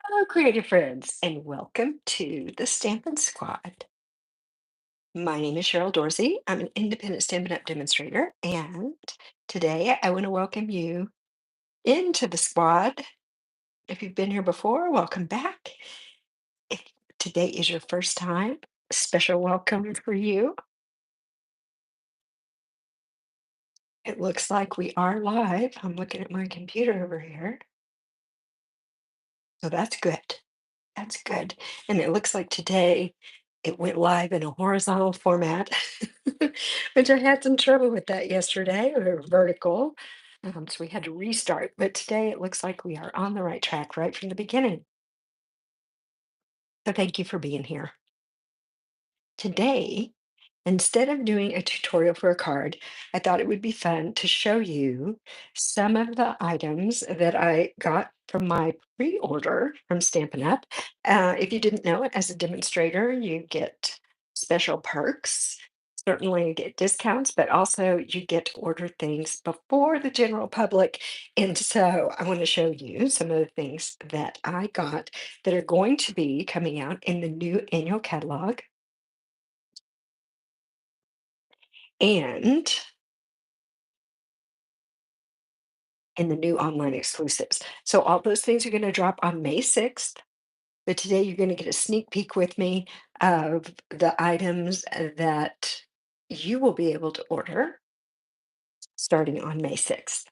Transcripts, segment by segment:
Hello, creative friends, and welcome to the Stampin' Squad. My name is Cheryl Dorsey. I'm an independent Stampin' Up! Demonstrator, and today I want to welcome you into the squad. If you've been here before, welcome back. If today is your first time, special welcome for you. It looks like we are live. I'm looking at my computer over here, so that's good. That's good. And it looks like today it went live in a horizontal format, which I had some trouble with that yesterday, or vertical. So we had to restart. But today it looks like we are on the right track right from the beginning. So thank you for being here. Today, instead of doing a tutorial for a card, I thought it would be fun to show you some of the items that I got from my pre-order from Stampin' Up. If you didn't know it, as a demonstrator, you get special perks. Certainly you get discounts, but also you get to order things before the general public. And so I want to show you some of the things that I got that are going to be coming out in the new annual catalog. And in the new online exclusives. So all those things are going to drop on May 6th. But today you're going to get a sneak peek with me of the items that you will be able to order starting on May 6th.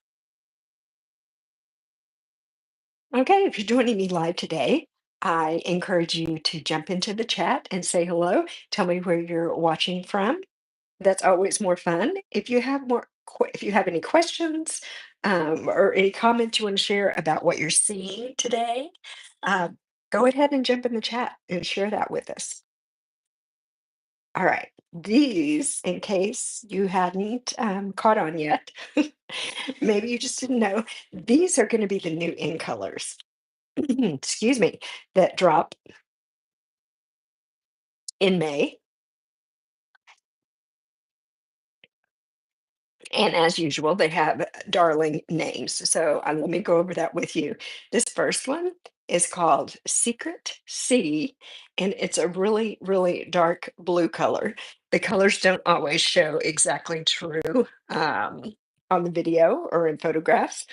Okay, if you're joining me live today, I encourage you to jump into the chat and say hello. Tell me where you're watching from. That's always more fun. If you have any questions or any comments you want to share about what you're seeing today, uh, go ahead and jump in the chat and share that with us. All right. These, in case you hadn't caught on yet, maybe you just didn't know, these are going to be the new in colors. Excuse me, that drop in May. And as usual, they have darling names. So let me go over that with you. This first one is called Secret Sea, and it's a really, really dark blue color. The colors don't always show exactly true on the video or in photographs,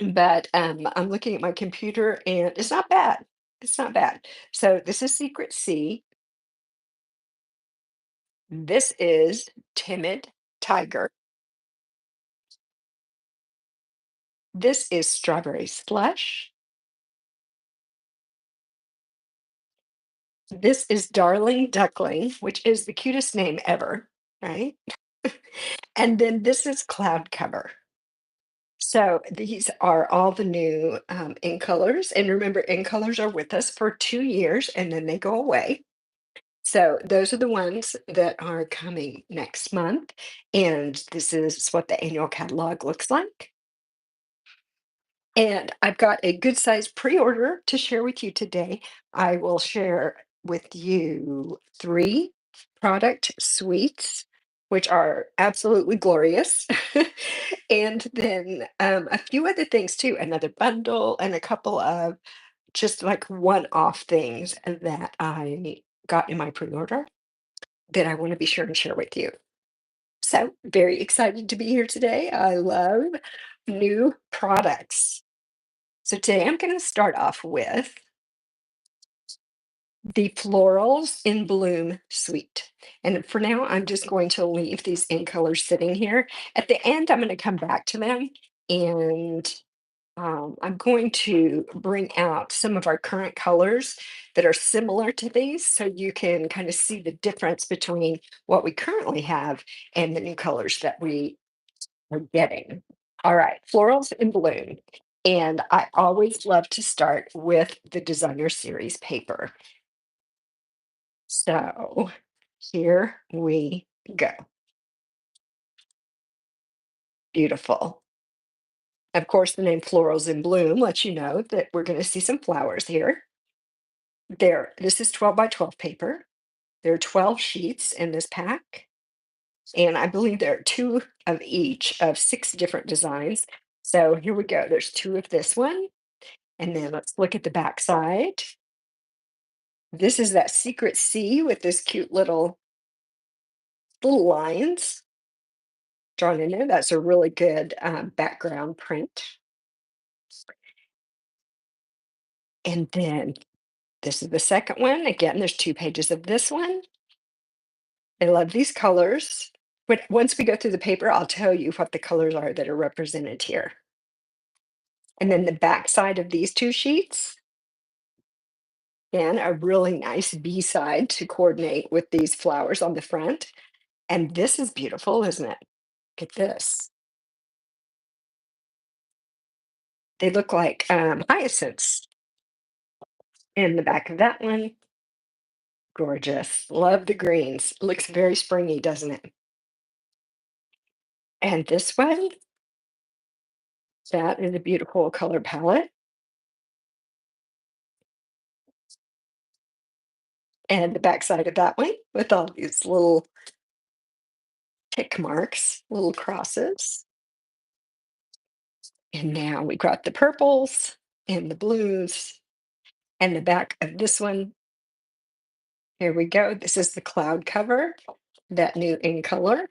but I'm looking at my computer and it's not bad. It's not bad. So this is Secret Sea. This is Timid Tiger. This is Strawberry Slush. This is Darling Duckling, which is the cutest name ever, right? And then this is Cloud Cover. So these are all the new in colors. And remember, in colors are with us for 2 years and then they go away. So those are the ones that are coming next month. And this is what the annual catalog looks like. And I've got a good sized pre-order to share with you today. I will share with you three product suites, which are absolutely glorious. And then a few other things too, another bundle and a couple of just like one-off things that I got in my pre-order that I want to be sure and share with you. So very excited to be here today. I love new products. So today I'm going to start off with the Florals in Bloom suite. And for now, I'm just going to leave these in colors sitting here. At the end, I'm going to come back to them and I'm going to bring out some of our current colors that are similar to these so you can kind of see the difference between what we currently have and the new colors that we are getting. All right, Florals in Bloom. And I always love to start with the designer series paper. So here we go. Beautiful. Of course, the name Florals in Bloom lets you know that we're going to see some flowers here. This is 12 by 12 paper. There are 12 sheets in this pack. And I believe there are two of each of 6 different designs. So here we go. There's 2 of this one. And then let's look at the back side. This is that secret C with this cute little lines drawn in there. That's a really good background print. And then this is the second one. Again, there's 2 pages of this one. I love these colors. But once we go through the paper, I'll tell you what the colors are that are represented here. And then the back side of these 2 sheets, again, a really nice B side to coordinate with these flowers on the front. And this is beautiful, isn't it? Look at this. They look like hyacinths in the back of that one. Gorgeous. Love the greens. Looks very springy, doesn't it? And this one, that is a beautiful color palette. And the back side of that one with all these little tick marks, little crosses. And now we got the purples and the blues. And the back of this one, here we go. This is the cloud cover, that new in color.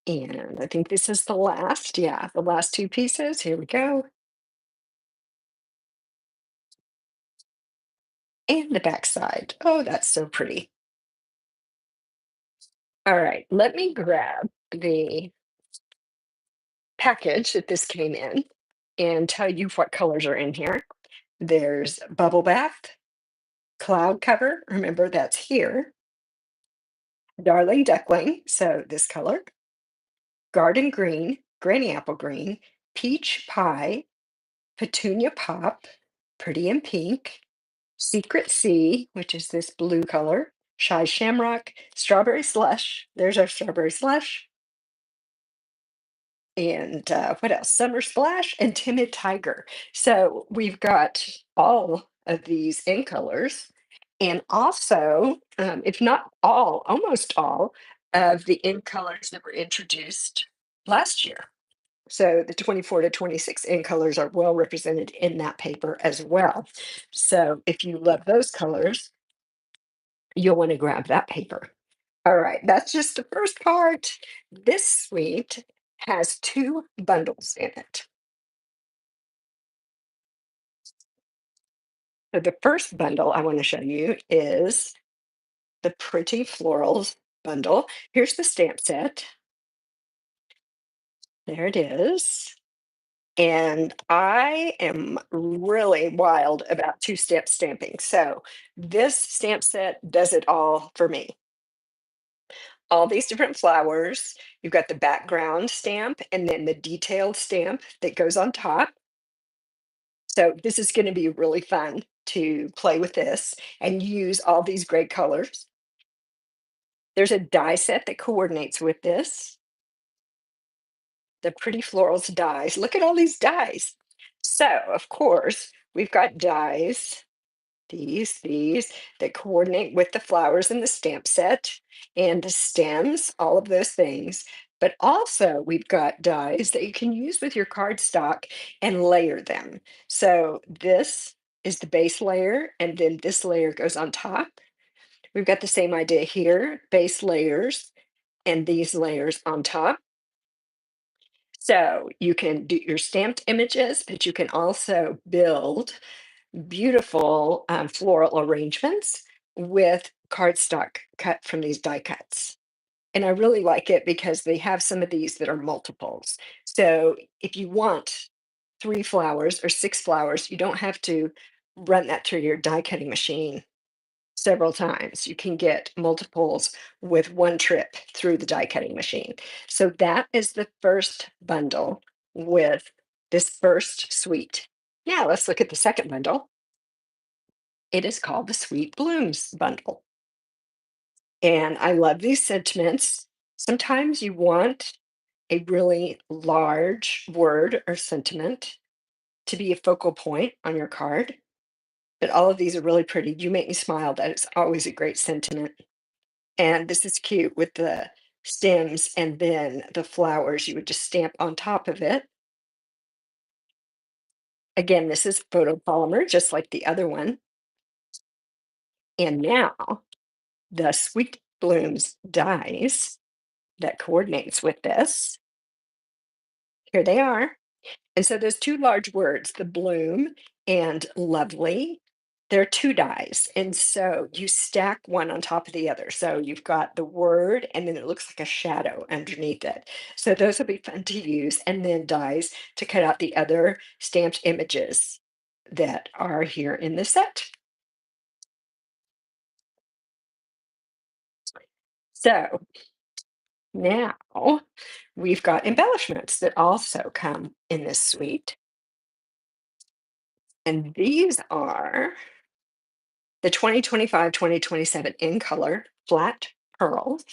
And I think this is the last, yeah, the last 2 pieces. Here we go. And the back side. Oh, that's so pretty. All right, let me grab the package that this came in and tell you what colors are in here. There's bubble bath, cloud cover. Remember, that's here. Darling duckling, so this color. Garden green, granny apple green, peach pie, petunia pop, pretty in pink, secret sea, which is this blue color, shy shamrock, strawberry slush. There's our strawberry slush. And what else? Summer Splash and Timid Tiger. So we've got all of these in colors, and also, if not all, almost all of the in colors that were introduced last year. So the 24 to 26 in colors are well represented in that paper as well. So if you love those colors, you'll want to grab that paper. All right, that's just the first part. This suite has 2 bundles in it. So the first bundle I want to show you is the Pretty Florals bundle. Here's the stamp set. There it is. And I am really wild about two-step stamping. So this stamp set does it all for me. All these different flowers. You've got the background stamp and then the detailed stamp that goes on top. So this is going to be really fun to play with this and use all these great colors. There's a die set that coordinates with this. The Pretty Florals dies. Look at all these dies. So, of course, we've got dies, these that coordinate with the flowers in the stamp set and the stems, all of those things. But also, we've got dies that you can use with your cardstock and layer them. So, this is the base layer, and then this layer goes on top. We've got the same idea here, base layers and these layers on top. So you can do your stamped images, but you can also build beautiful floral arrangements with cardstock cut from these die cuts. And I really like it because they have some of these that are multiples. So if you want 3 flowers or 6 flowers, you don't have to run that through your die cutting machine several times. You can get multiples with one trip through the die cutting machine. So that is the first bundle with this first suite. Now let's look at the second bundle. It is called the Sweet Blooms bundle. And I love these sentiments. Sometimes you want a really large word or sentiment to be a focal point on your card. But all of these are really pretty. You make me smile. That is always a great sentiment. And this is cute with the stems and then the flowers you would just stamp on top of it. Again, this is photopolymer, just like the other one. And now the Sweet Blooms dies that coordinates with this. Here they are. And so those two large words, the bloom and lovely, they're two dies. And so you stack one on top of the other. So you've got the word and then it looks like a shadow underneath it. So those will be fun to use. And then dies to cut out the other stamped images that are here in the set. So now we've got embellishments that also come in this suite. And these are the 2025-2027 in color flat pearls.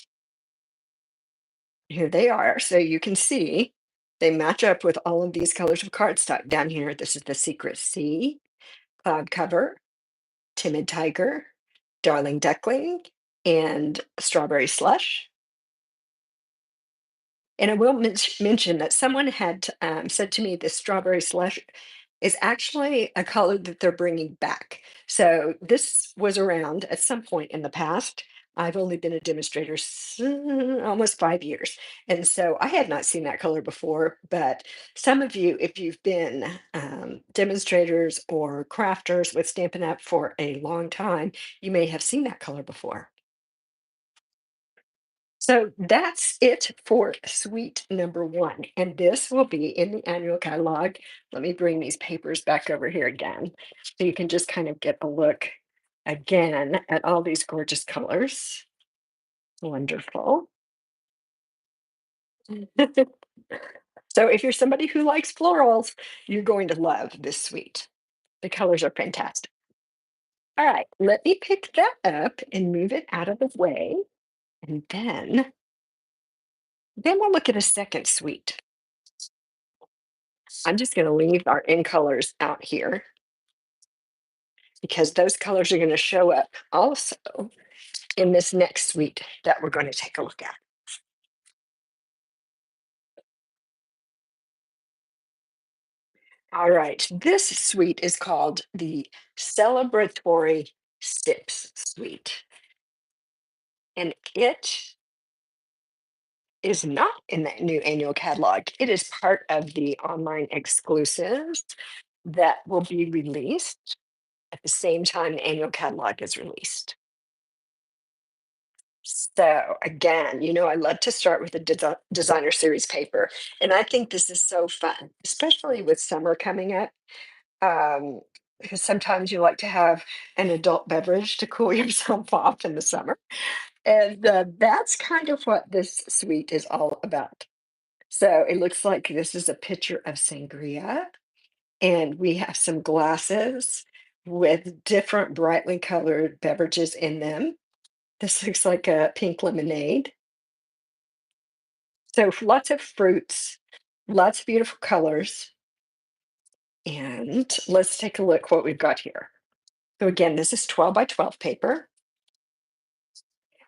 Here they are. So you can see they match up with all of these colors of cardstock down here. This is the Secret Sea, Cloud Cover, Timid Tiger, Darling Duckling, and Strawberry Slush. And I will mention that someone had said to me this strawberry slush is actually a color that they're bringing back. So this was around at some point in the past. I've only been a demonstrator almost 5 years. And so I had not seen that color before. But some of you, if you've been demonstrators or crafters with Stampin' Up! For a long time, you may have seen that color before. So that's it for suite number one. And this will be in the annual catalog. Let me bring these papers back over here again. So you can just kind of get a look again at all these gorgeous colors. Wonderful. So if you're somebody who likes florals, you're going to love this suite. The colors are fantastic. All right, let me pick that up and move it out of the way. And then we'll look at a second suite. I'm just going to leave our in colors out here because those colors are going to show up also in this next suite that we're going to take a look at. All right, this suite is called the Celebratory Sips Suite, and it is not in that new annual catalog. It is part of the online exclusives that will be released at the same time the annual catalog is released. So again, I love to start with a designer series paper, and I think this is so fun, especially with summer coming up. Um, because sometimes you like to have an adult beverage to cool yourself off in the summer, and that's kind of what this suite is all about. So it looks like this is a picture of sangria, and we have some glasses with different brightly colored beverages in them. This looks like a pink lemonade. So lots of fruits, lots of beautiful colors. And let's take a look what we've got here. So again, this is 12 by 12 paper,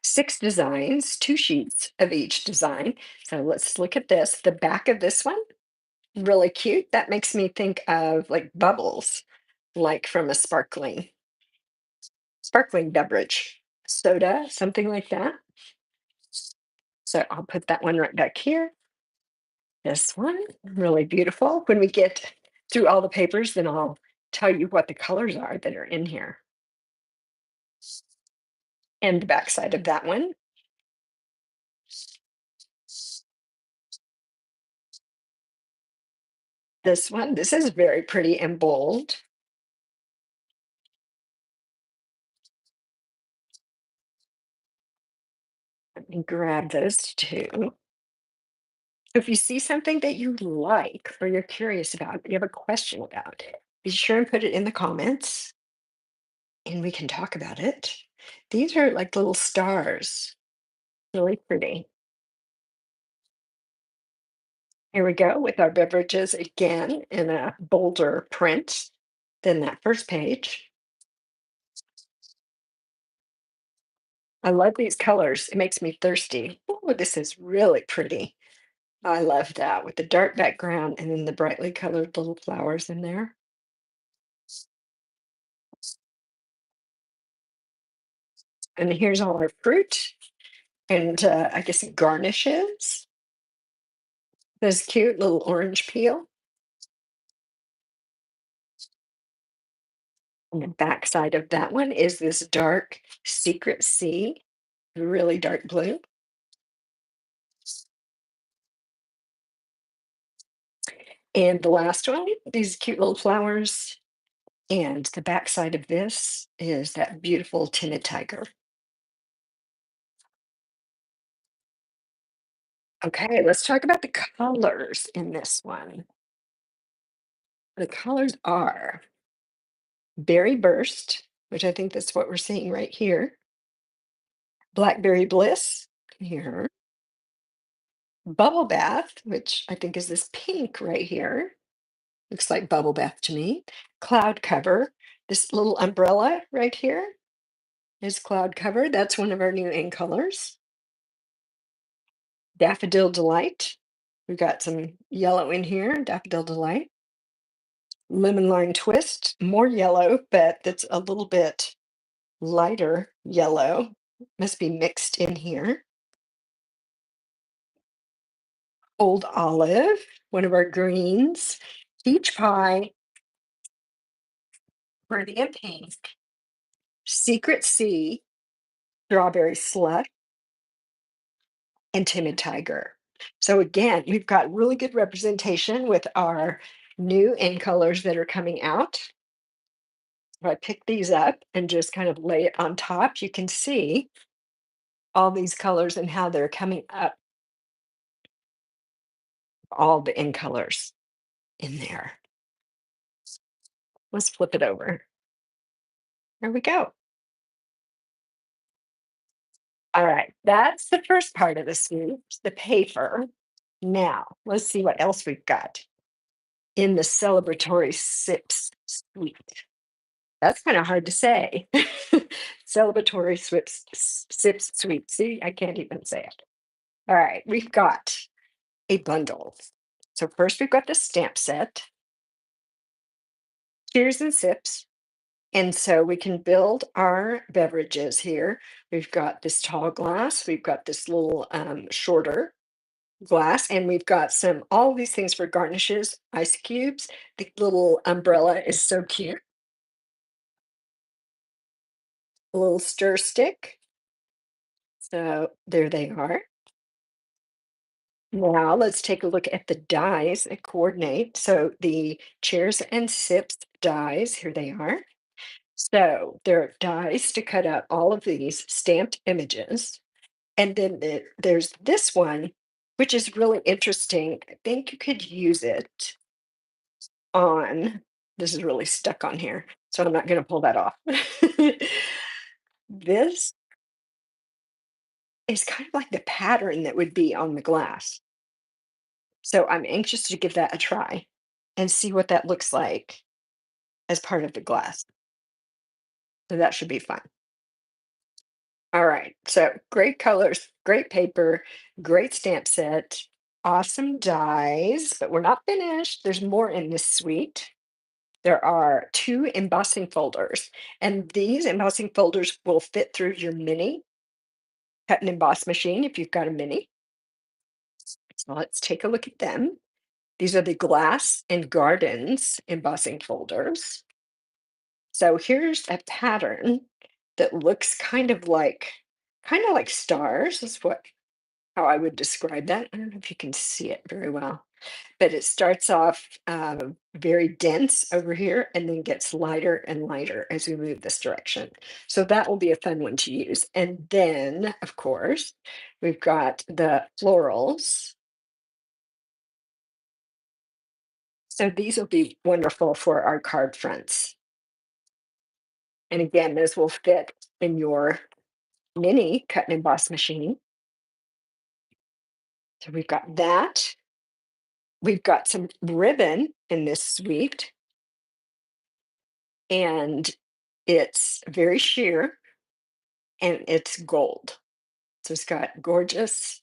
6 designs, 2 sheets of each design. So let's look at this. The back of this one, really cute. That makes me think of like bubbles, like from a sparkling beverage, soda, something like that. So I'll put that one right back here. This one, really beautiful. When we get through all the papers, then I'll tell you what the colors are that are in here. And the backside of that one. This one, this is very pretty and bold. Let me grab those two. If you see something that you like or you're curious about, you have a question about, be sure and put it in the comments and we can talk about it. These are like little stars, really pretty. Here we go with our beverages again in a bolder print than that first page. I love these colors. It makes me thirsty. Oh, this is really pretty. I love that with the dark background and then the brightly colored little flowers in there. And here's all our fruit and I guess garnishes. This cute little orange peel. On the back side of that one is this dark secret sea, really dark blue. And the last one, these cute little flowers. And the back side of this is that beautiful tinted tiger. Okay, let's talk about the colors in this one. The colors are berry burst, which I think that's what we're seeing right here. Blackberry bliss here. Bubble bath, which I think is this pink right here. Looks like bubble bath to me. Cloud cover. This little umbrella right here is cloud cover. That's one of our new in colors. Daffodil delight. We've got some yellow in here. Daffodil delight. Lemon lime twist. More yellow, but that's a little bit lighter yellow. Must be mixed in here. Old olive. One of our greens. Peach pie. Pretty and pink. Secret sea. Strawberry slush and timid tiger. So again, we've got really good representation with our new in colors that are coming out. If I pick these up and just kind of lay it on top, you can see all these colors and how they're coming up, all the in colors in there. Let's flip it over. There we go. All right, that's the first part of the suit, the paper. Now, let's see what else we've got in the celebratory sips suite. That's kind of hard to say. Celebratory sips sweet. See, I can't even say it. All right, we've got a bundle. So first we've got the stamp set, cheers and sips. And so we can build our beverages here. We've got this tall glass, we've got this little shorter glass, and we've got some all these things for garnishes, ice cubes. The little umbrella is so cute. A little stir stick. So there they are. Now let's take a look at the dies that coordinate. So the cheers and sips dies, here they are. So there are dies to cut out all of these stamped images. And then there's this one, which is really interesting. I think you could use it on, this is really stuck on here, so I'm not going to pull that off. This is kind of like the pattern that would be on the glass. So I'm anxious to give that a try and see what that looks like as part of the glass. So that should be fun. All right. So great colors, great paper, great stamp set, awesome dies, but we're not finished. There's more in this suite. There are two embossing folders, and these embossing folders will fit through your mini cut and emboss machine if you've got a mini. So let's take a look at them. These are the glass and gardens embossing folders. So here's a pattern that looks kind of like stars is what how I would describe that. I don't know if you can see it very well, but it starts off very dense over here and then gets lighter and lighter as we move this direction. So that will be a fun one to use. And then, of course, we've got the florals. So these will be wonderful for our card fronts. And again, those will fit in your mini cut and emboss machine. So we've got that. We've got some ribbon in this suite, and it's very sheer and it's gold. So it's got gorgeous,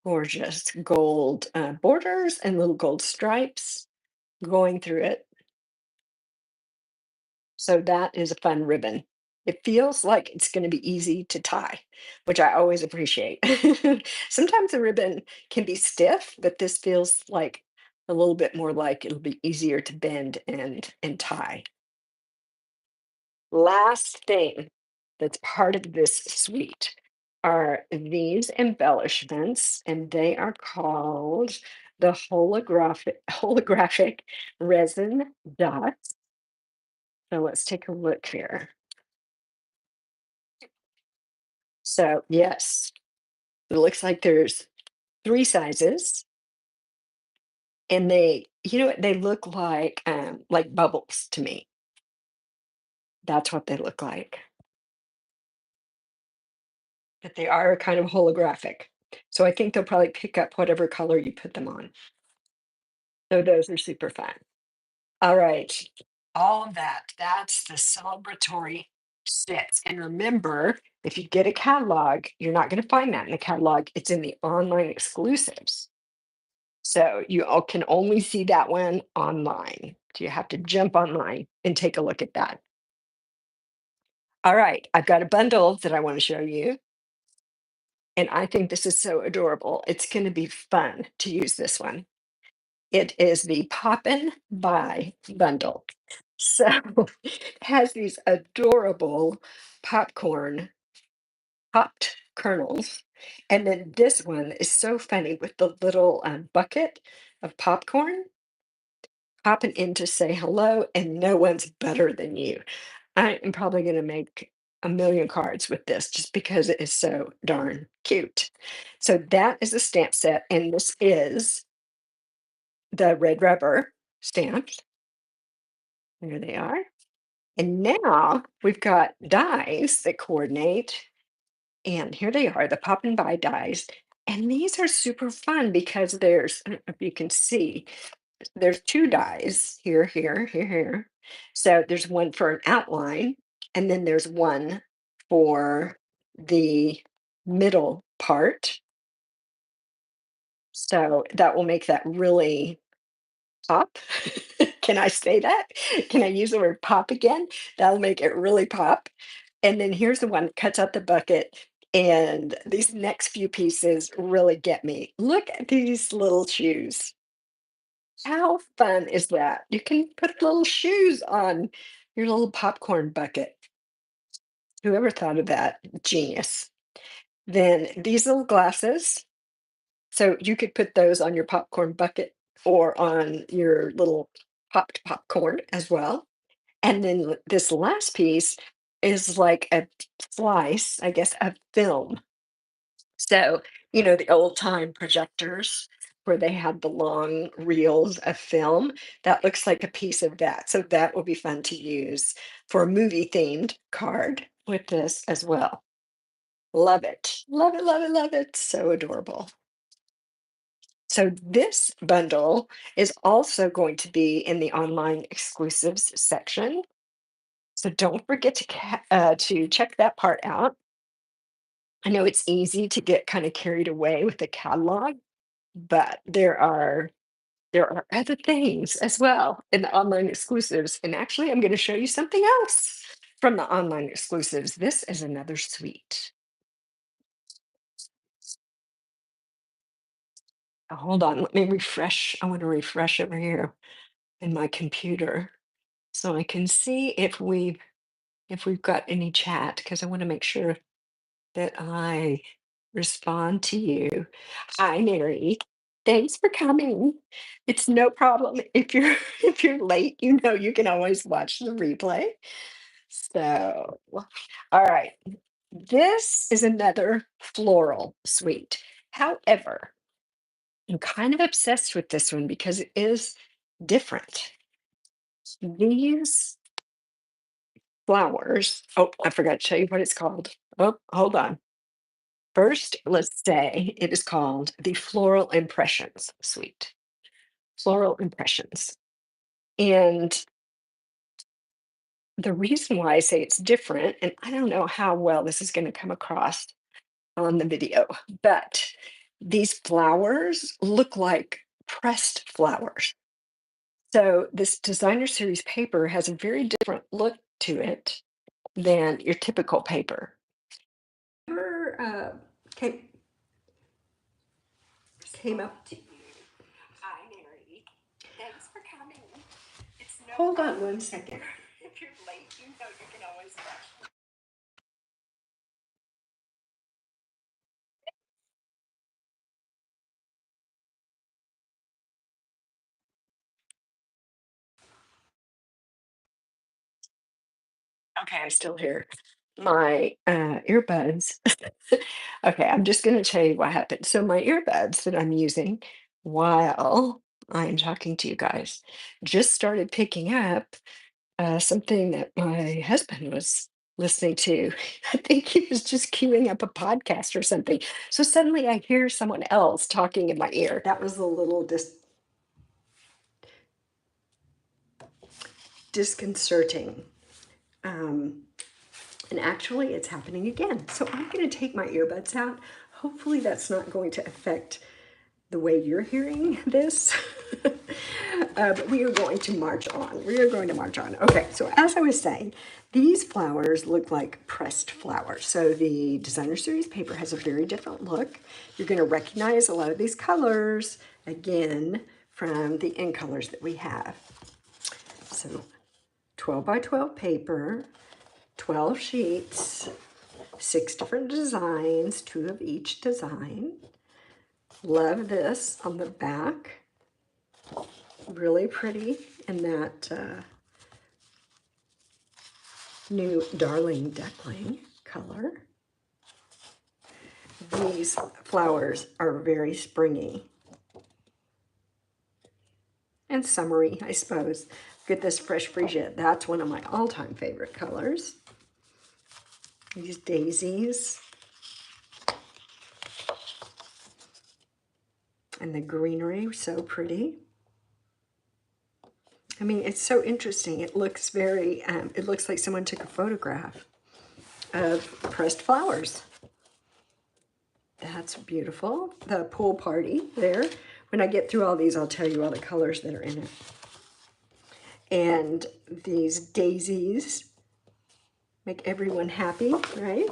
gorgeous gold borders and little gold stripes going through it. So that is a fun ribbon. It feels like it's going to be easy to tie, which I always appreciate. Sometimes the ribbon can be stiff, but this feels like a little bit more like it'll be easier to bend and tie. Last thing that's part of this suite are these embellishments, and they are called the holographic resin dots. So let's take a look here. So yes, it looks like there's 3 sizes, and they, you know what, they look like bubbles to me. That's what they look like, but they are kind of holographic. So I think they'll probably pick up whatever color you put them on. So those are super fun. All right. All of that, that's the celebratory sets. And remember, if you get a catalog, you're not going to find that in the catalog. It's in the online exclusives. So you all can only see that one online. So you have to jump online and take a look at that. All right, I've got a bundle that I want to show you. And I think this is so adorable. It's going to be fun to use this one. It is the Poppin' Buy bundle. So it has these adorable popcorn popped kernels. And then this one is so funny with the little bucket of popcorn popping in to say hello, and no one's better than you. I am probably going to make a million cards with this just because it is so darn cute. So that is a stamp set, and this is the red rubber stamps. There they are. And now we've got dies that coordinate, and here they are, the pop and buy dies. And these are super fun because I don't know if you can see, there's 2 dies here, here, here, here. So there's one for an outline, and then there's one for the middle part. So that will make that really pop. Can I say that? Can I use the word pop again? That'll make it really pop. And then here's the one that cuts out the bucket. And these next few pieces really get me. Look at these little shoes. How fun is that? You can put little shoes on your little popcorn bucket. Whoever thought of that? Genius. Then these little glasses. So you could put those on your popcorn bucket or on your little popped popcorn as well. And then this last piece is like a slice, I guess, of film. So, the old time projectors where they had the long reels of film, that looks like a piece of that. So that will be fun to use for a movie themed card with this as well. Love it. Love it, love it, love it. So adorable. So this bundle is also going to be in the online exclusives section. So don't forget to check that part out. I know it's easy to get kind of carried away with the catalog, but there are other things as well in the online exclusives. And actually, I'm going to show you something else from the online exclusives. This is another suite. Hold on, let me refresh. I want to refresh over here in my computer so I can see if we've got any chat because I want to make sure that I respond to you. Hi, Mary. Thanks for coming. It's no problem. If you're if you're late, you can always watch the replay. So, all right. This is another floral suite. However, I'm kind of obsessed with this one because it is different. These flowers. Oh, I forgot to tell you what it's called. Oh, hold on. First, let's say it is called the Floral Impressions Suite. Floral Impressions. And the reason why I say it's different, and I don't know how well this is going to come across on the video, but these flowers look like pressed flowers. So this designer series paper has a very different look to it. than your typical paper. Ever came, came up to you? Hi, Mary. Thanks for coming. It's no Hold on one second. If you're late, you know you can always rush. Okay, I'm still here. My earbuds. Okay, I'm just going to tell you what happened. So, my earbuds that I'm using while I'm talking to you guys just started picking up something that my husband was listening to. I think he was just queuing up a podcast or something. So, suddenly I hear someone else talking in my ear. That was a little disconcerting. Um, And actually, it's happening again. So I'm going to take my earbuds out. Hopefully, that's not going to affect the way you're hearing this. But we are going to march on. We are going to march on. Okay, so as I was saying, these flowers look like pressed flowers. So the designer series paper has a very different look. You're going to recognize a lot of these colors again from the in colors that we have. So 12 by 12 paper, 12 sheets, 6 different designs, 2 of each design. Love this on the back. Really pretty in that new Darling Duckling color. These flowers are very springy and summery, I suppose. Get this fresh freesia. That's one of my all-time favorite colors. These daisies. And the greenery, so pretty. I mean, it's so interesting. It looks very, it looks like someone took a photograph of pressed flowers. That's beautiful. The pool party there. When I get through all these, I'll tell you all the colors that are in it. And these daisies make everyone happy, right?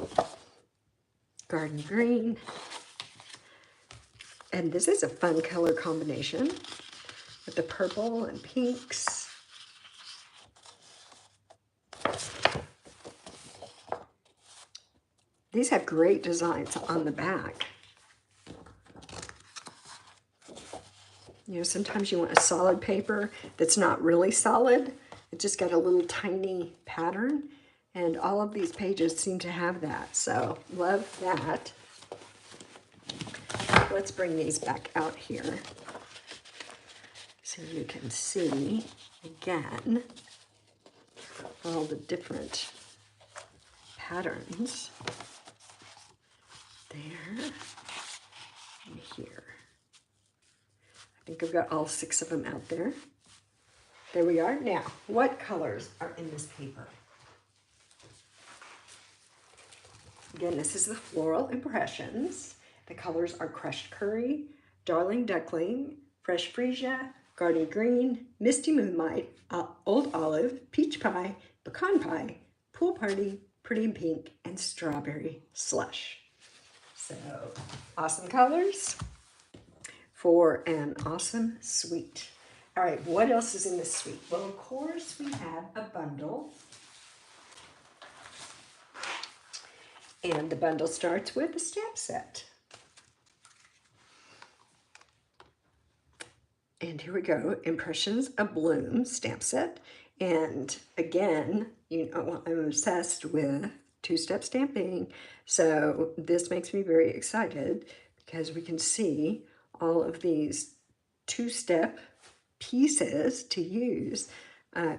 Garden green. And this is a fun color combination with the purple and pinks. These have great designs on the back. You know, sometimes you want a solid paper that's not really solid. It just got a little tiny pattern, and all of these pages seem to have that. So love that. Let's bring these back out here so you can see again all the different patterns there and here. I think I've got all 6 of them out there. There we are. Now, what colors are in this paper? Again, this is the Floral Impressions. The colors are Crushed Curry, Darling Duckling, Fresh Freesia, Garden Green, Misty Moonlight, Old Olive, Peach Pie, Pecan Pie, Pool Party, Pretty in Pink, and Strawberry Slush. So, awesome colors for an awesome suite. All right, what else is in this suite? Well, of course, we have a bundle. And the bundle starts with a stamp set. And here we go, Impressions of Bloom stamp set. And again, you know, I'm obsessed with two-step stamping. So this makes me very excited because we can see all of these two-step pieces to use.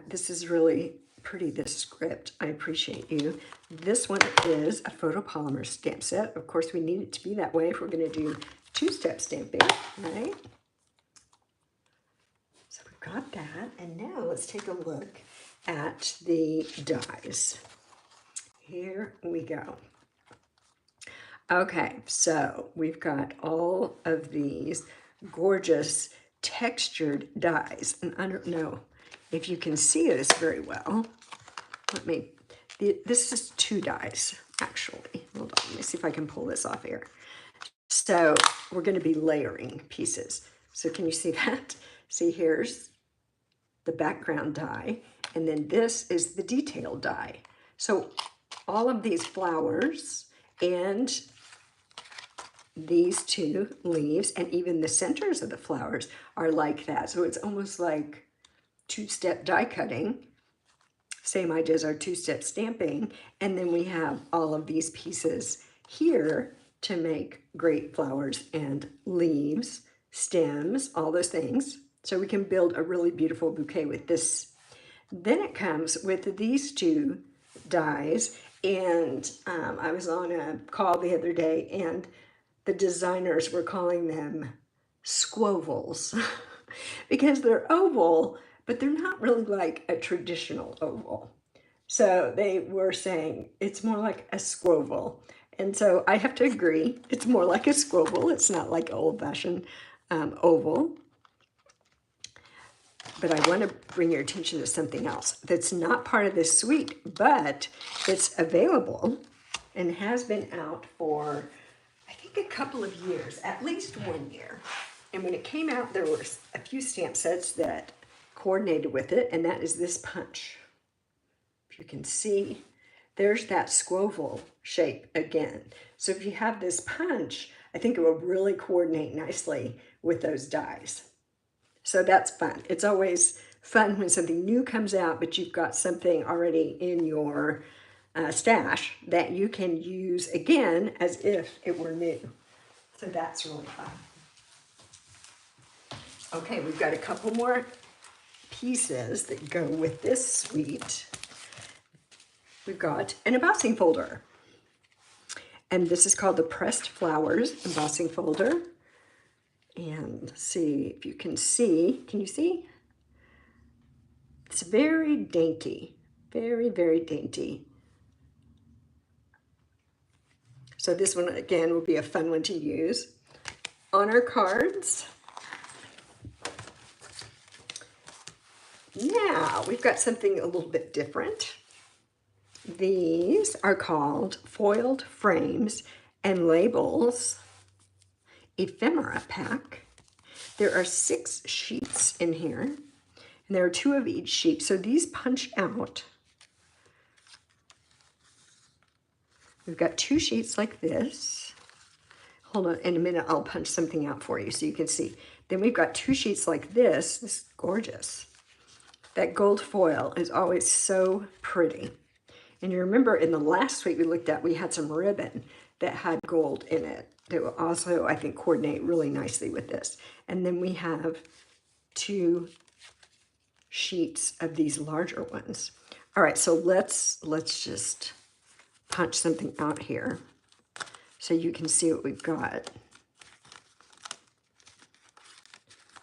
This is really pretty, this script. I appreciate you. This one is a photopolymer stamp set. Of course, we need it to be that way if we're going to do two-step stamping, right? So we've got that. And now let's take a look at the dies. Here we go. Okay, so we've got all of these gorgeous textured dies. And I don't know if you can see this very well. Let me This is 2 dies, actually. Hold on, let me see if I can pull this off here. So we're going to be layering pieces. So can you see that? See, here's the background die, and then this is the detail die. So all of these flowers and these 2 leaves and even the centers of the flowers are like that. So it's almost like 2-step die cutting. Same idea as our 2-step stamping. And then we have all of these pieces here to make great flowers and leaves, stems, all those things. So we can build a really beautiful bouquet with this. Then it comes with these 2 dies. And I was on a call the other day, and the designers were calling them squovels because they're oval, but they're not really like a traditional oval. So they were saying it's more like a squoval. And so I have to agree, it's more like a squoval. It's not like old-fashioned oval. But I want to bring your attention to something else that's not part of this suite, but it's available and has been out for, I think, a couple of years, at least 1 year. And when it came out, there were a few stamp sets that coordinated with it, and that is this punch. If you can see, there's that squoval shape again. So if you have this punch, I think it will really coordinate nicely with those dies. So that's fun. It's always fun when something new comes out, but you've got something already in your stash that you can use again as if it were new. So that's really fun. Okay, we've got a couple more pieces that go with this suite. We've got an embossing folder. And this is called the Pressed Flowers embossing folder. And see if you can see. Can you see? It's very dainty, very, very dainty. So this one, again, will be a fun one to use on our cards. Now, we've got something a little bit different. These are called foiled frames and labels ephemera pack. There are 6 sheets in here, and there are 2 of each sheet. So these punch out. We've got 2 sheets like this. Hold on, in a minute I'll punch something out for you so you can see. Then we've got 2 sheets like this. This is gorgeous. That gold foil is always so pretty. And you remember in the last suite we looked at, we had some ribbon that had gold in it that will also, I think, coordinate really nicely with this. And then we have 2 sheets of these larger ones. All right, so let's just punch something out here so you can see what we've got.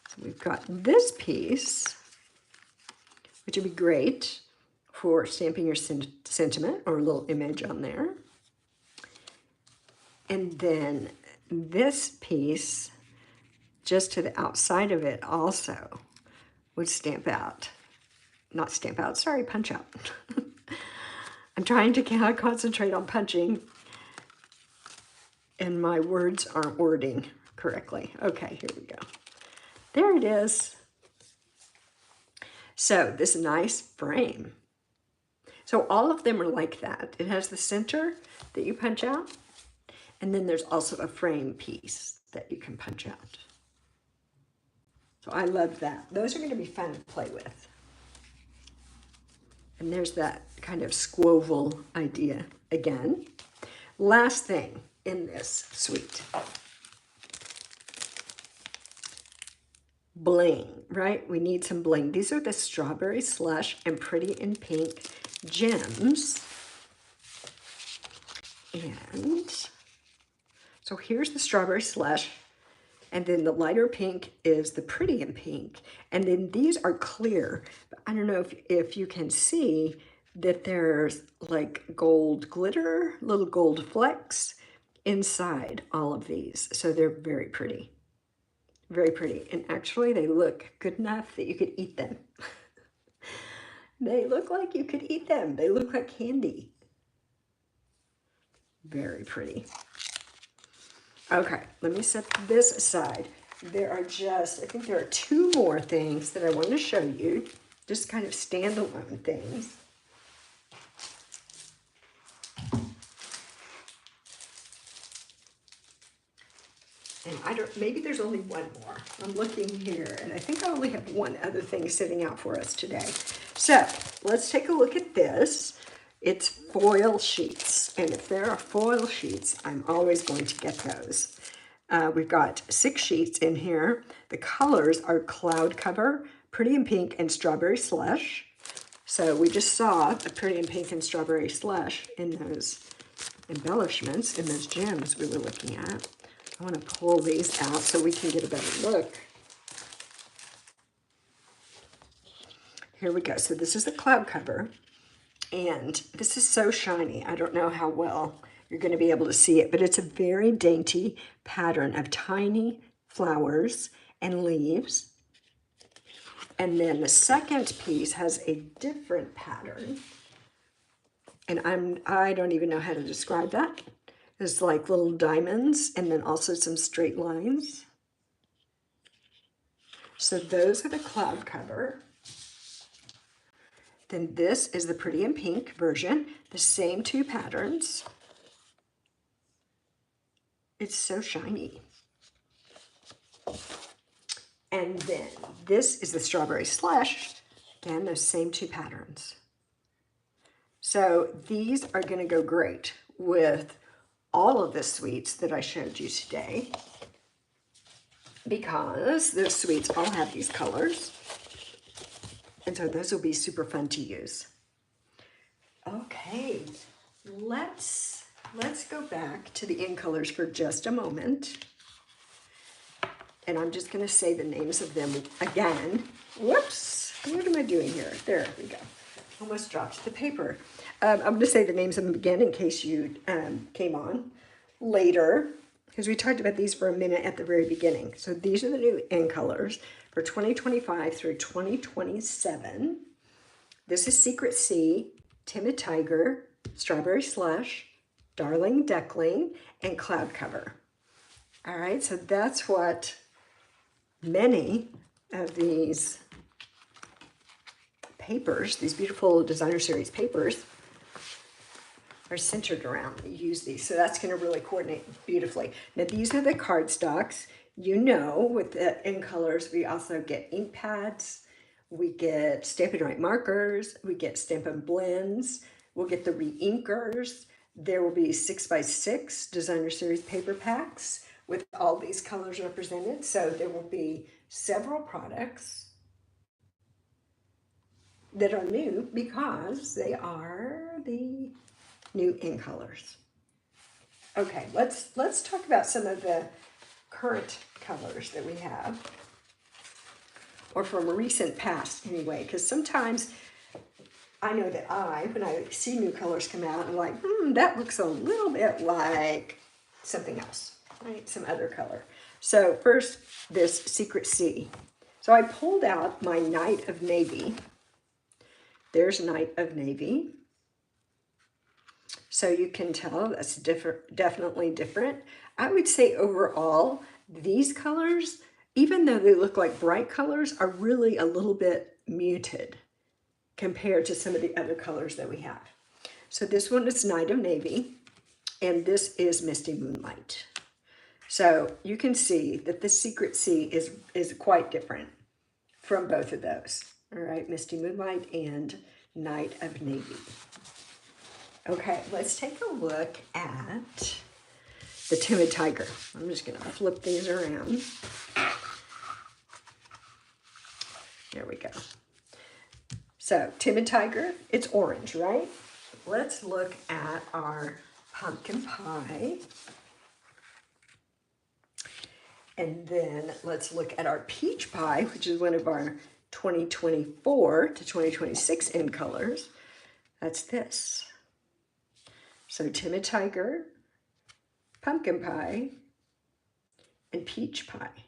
So we've got this piece, which would be great for stamping your sentiment or a little image on there. And then this piece, just to the outside of it also, would stamp out. Not stamp out, sorry, punch out. I'm trying to concentrate on punching, and my words aren't wording correctly. Okay, here we go. There it is. So this nice frame. So all of them are like that. It has the center that you punch out, and then there's also a frame piece that you can punch out. So I love that. Those are going to be fun to play with. And there's that kind of squoval idea again. Last thing in this suite. Bling, right? We need some bling. These are the Strawberry Slush and Pretty in Pink gems. And so here's the Strawberry Slush. And then the lighter pink is the Pretty in Pink. And then these are clear. I don't know if you can see that there's like gold glitter, little gold flecks inside all of these. So they're very pretty. Very pretty. And actually they look good enough that you could eat them. They look like you could eat them. They look like candy. Very pretty. Okay, let me set this aside. There are just, I think there are two more things that I want to show you, just kind of standalone things. And I don't, maybe there's only one more. I'm looking here, and I think I only have one other thing sitting out for us today. So let's take a look at this. It's foil sheets, and if there are foil sheets, I'm always going to get those. We've got 6 sheets in here. The colors are Cloud Cover, Pretty in Pink, and Strawberry Slush. So we just saw a Pretty in Pink and Strawberry Slush in those embellishments, in those gems we were looking at. I want to pull these out so we can get a better look. Here we go. So this is the Cloud Cover, and this is so shiny. I don't know how well you're going to be able to see it, but it's a very dainty pattern of tiny flowers and leaves. And then the second piece has a different pattern, and I don't even know how to describe that. There's like little diamonds and then also some straight lines. So those are the Cloud Cover. Then this is the Pretty in Pink version, the same 2 patterns. It's so shiny. And then this is the Strawberry Slush, again, those same 2 patterns. So these are going to go great with all of the sweets that I showed you today, because the sweets all have these colors. And so those will be super fun to use. Okay, let's go back to the in colors for just a moment. And I'm just going to say the names of them again. Whoops, what am I doing here? There we go. Almost dropped the paper. I'm going to say the names of them again in case you came on later, because we talked about these for a minute at the very beginning. So these are the new in colors for 2025 through 2027. This is Secret Sea, Timid Tiger, Strawberry Slush, Darling Duckling, and Cloud Cover. All right, so that's what many of these papers, these beautiful designer series papers, are centered around. You use these, so that's going to really coordinate beautifully. Now these are the cardstocks. You know, with the in colors, we also get ink pads, we get Stampin' Right markers, we get Stampin' blends, we'll get the re-inkers. There will be 6x6 designer series paper packs with all these colors represented. So there will be several products that are new because they are the new in colors. Okay, let's talk about some of the current colors that we have, or from a recent past anyway, because sometimes I know that when I see new colors come out, I'm like, that looks a little bit like something else, right? Some other color. So first, this Secret Sea. So I pulled out my Night of Navy. There's Night of Navy. So you can tell that's definitely different. I would say overall, these colors, even though they look like bright colors, are really a little bit muted compared to some of the other colors that we have. So this one is Night of Navy, and this is Misty Moonlight. So you can see that the Secret Sea is quite different from both of those. All right, Misty Moonlight and Night of Navy. Okay, let's take a look at the Timid Tiger. I'm just going to flip these around. There we go. So, Timid Tiger, it's orange, right? Let's look at our pumpkin pie. And then let's look at our peach pie, which is one of our 2024 to 2026 in colors. That's this. So Timid Tiger, pumpkin pie, and peach pie.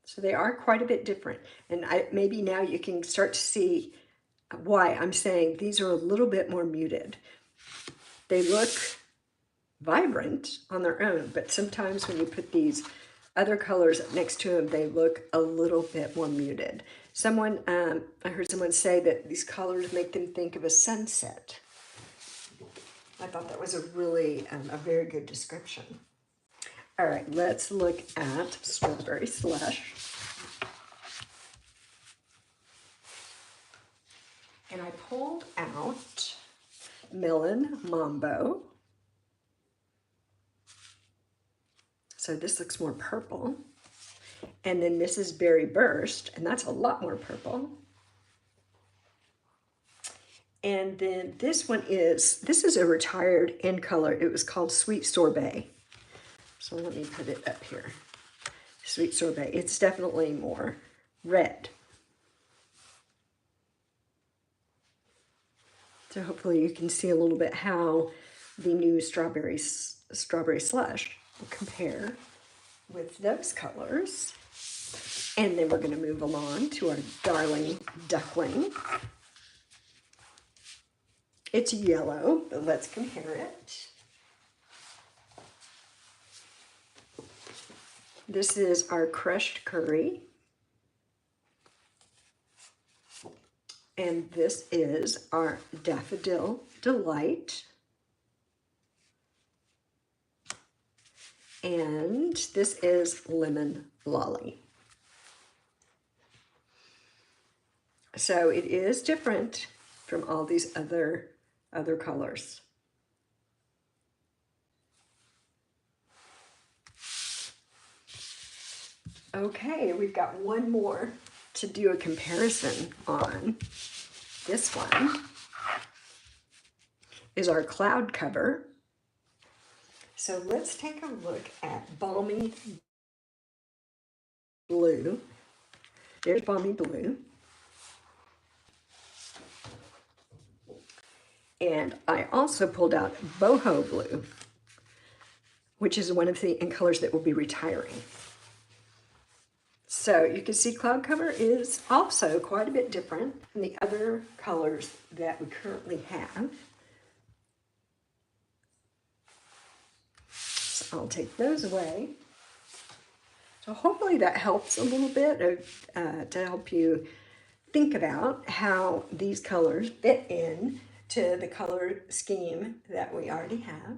So they are quite a bit different. And maybe now you can start to see why I'm saying these are a little bit more muted. They look vibrant on their own, but sometimes when you put these other colors next to them, they look a little bit more muted. I heard someone say that these colors make them think of a sunset. I thought that was a very good description. All right, let's look at Strawberry Slush. And I pulled out Melon Mambo. So this looks more purple. And then this is Berry Burst, and that's a lot more purple. And then this is a retired in color. It was called Sweet Sorbet. So let me put it up here. Sweet Sorbet. It's definitely more red. So hopefully you can see a little bit how the new Strawberry Slush will compare with those colors. And then we're going to move along to our darling duckling. It's yellow, but let's compare it. This is our crushed curry. And this is our Daffodil Delight. And this is Lemon Lolly. So it is different from all these other colors. Okay, we've got one more to do a comparison on. This one is our cloud cover. So let's take a look at Balmy Blue. There's Balmy Blue. And I also pulled out Boho Blue, which is one of the colors that will be retiring. So you can see cloud cover is also quite a bit different from the other colors that we currently have. So I'll take those away. So hopefully that helps a little bit to help you think about how these colors fit in to the color scheme that we already have.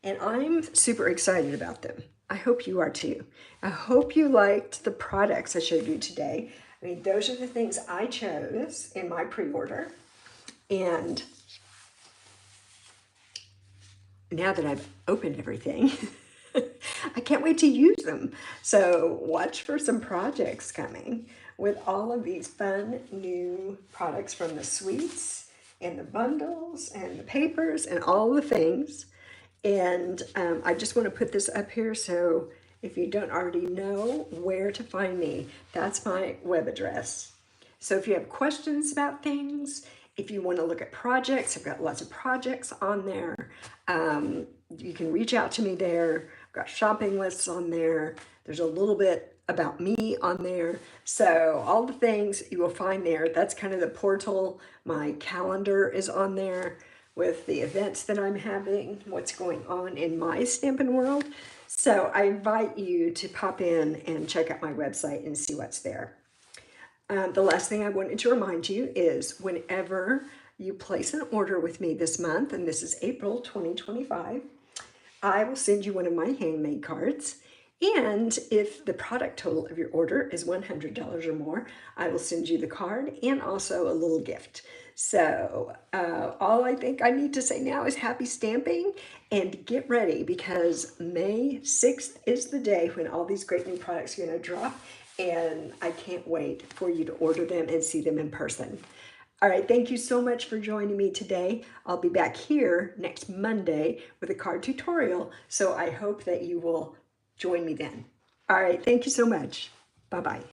And I'm super excited about them. I hope you are too. I hope you liked the products I showed you today. I mean, those are the things I chose in my pre-order. And now that I've opened everything, I can't wait to use them. So watch for some projects coming with all of these fun new products from the sweets and the bundles and the papers and all the things. And I just want to put this up here so if you don't already know where to find me, that's my web address. So if you have questions about things, if you want to look at projects, I've got lots of projects on there. You can reach out to me there. I've got shopping lists on there. There's a little bit about me on there. So all the things you will find there, that's kind of the portal. My calendar is on there with the events that I'm having, what's going on in my Stampin' world. So I invite you to pop in and check out my website and see what's there. The last thing I wanted to remind you is whenever you place an order with me this month, and this is April 2025, I will send you one of my handmade cards. And if the product total of your order is $100 or more, I will send you the card and also a little gift. So all I think I need to say now is happy stamping and get ready because May 6th is the day when all these great new products are going to drop. And I can't wait for you to order them and see them in person. All right, thank you so much for joining me today. I'll be back here next Monday with a card tutorial, so I hope that you will join me then. All right, thank you so much. Bye-bye.